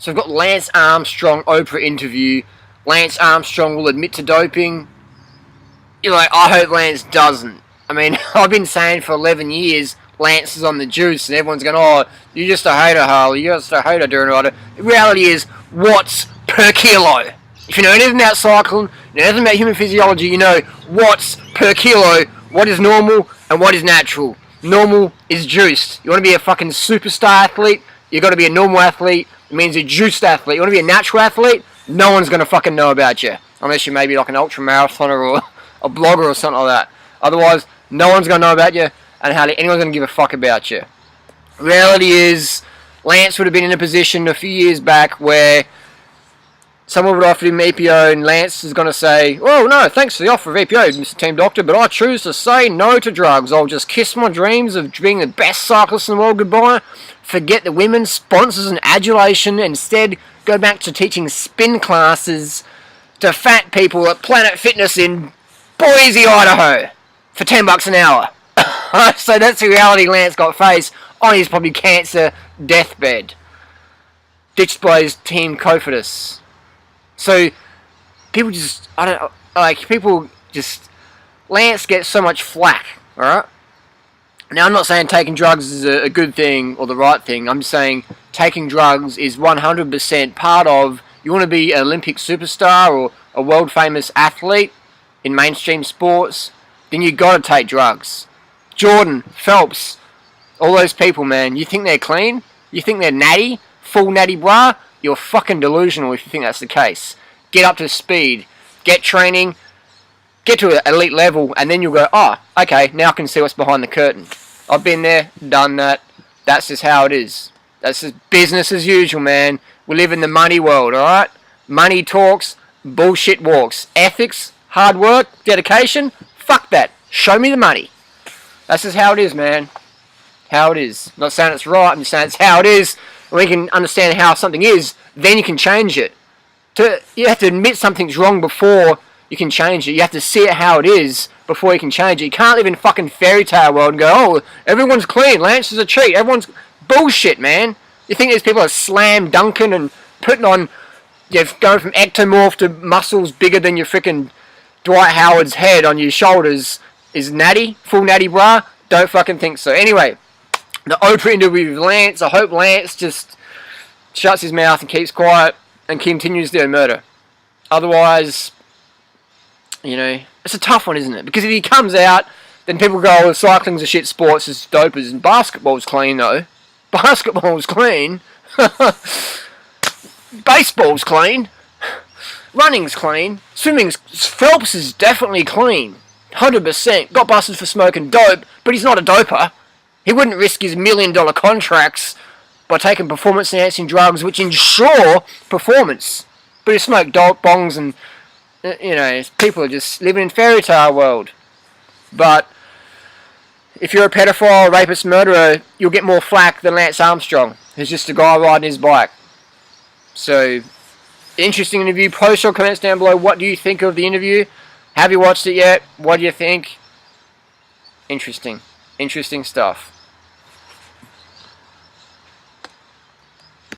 So we've got Lance Armstrong Oprah interview. Lance Armstrong will admit to doping. You're like, I hope Lance doesn't. I mean, I've been saying for 11 years, Lance is on the juice, and everyone's going, oh, you're just a hater, Harley. You're just a hater, doing it. The reality is, watts per kilo. If you know anything about cycling, you know anything about human physiology, you know watts per kilo, what is normal and what is natural. Normal is juiced. You want to be a fucking superstar athlete, you got to be a normal athlete. It means a juiced athlete. You want to be a natural athlete, no one's going to fucking know about you. Unless you may be like an ultra marathoner or a blogger or something like that. Otherwise, no one's going to know about you, and hardly anyone's going to give a fuck about you. Reality is, Lance would have been in a position a few years back where someone would offer him EPO, and Lance is going to say, oh no, thanks for the offer of EPO, Mr. Team Doctor, but I choose to say no to drugs. I'll just kiss my dreams of being the best cyclist in the world goodbye, forget the women, sponsors and adulation, and instead go back to teaching spin classes to fat people at Planet Fitness in Boise, Idaho, for $10 an hour. So that's the reality Lance got faced on his probably cancer deathbed. Ditched by his team Cofidis. So people just, I don't like, people just, Lance gets so much flack, alright? Now I'm not saying taking drugs is a good thing or the right thing. I'm just saying taking drugs is 100% part of, you want to be an Olympic superstar or a world famous athlete in mainstream sports, then you got to take drugs. Jordan, Phelps, all those people, man, you think they're clean? You think they're natty? Full natty bra? You're fucking delusional if you think that's the case. Get up to speed, get training, get to an elite level, and then you'll go, oh, okay, now I can see what's behind the curtain. I've been there, done that. That's just how it is. That's just business as usual, man. We live in the money world, alright? Money talks, bullshit walks. Ethics, hard work, dedication, fuck that. Show me the money. That's just how it is, man. How it is. I'm not saying it's right, I'm just saying it's how it is. When you can understand how something is, then you can change it. You have to admit something's wrong before you can change it. You have to see it how it is before you can change it. You can't live in fucking fairy tale world and go, oh, everyone's clean, Lance is a cheat, everyone's bullshit, man. You think these people are slam dunking and putting on, going from ectomorph to muscles bigger than your freaking Dwight Howard's head on your shoulders is natty, full natty bra? Don't fucking think so. Anyway, the Oprah interview with Lance, I hope Lance just shuts his mouth and keeps quiet and continues their murder. Otherwise, it's a tough one, isn't it? Because if he comes out, then people go, oh, cycling's a shit sport, it's dopers, and basketball's clean, though. Basketball's clean. Baseball's clean. Running's clean. Swimming's, Phelps is definitely clean. 100%. Got busted for smoking dope, but he's not a doper. He wouldn't risk his $1 million contracts by taking performance-enhancing drugs which ensure performance. But he smoked dope bongs and, people are just living in fairy tale world. But if you're a pedophile, rapist, murderer, you'll get more flack than Lance Armstrong, who's just a guy riding his bike. So, interesting interview. Post your comments down below. What do you think of the interview? Have you watched it yet? What do you think? Interesting. Interesting stuff.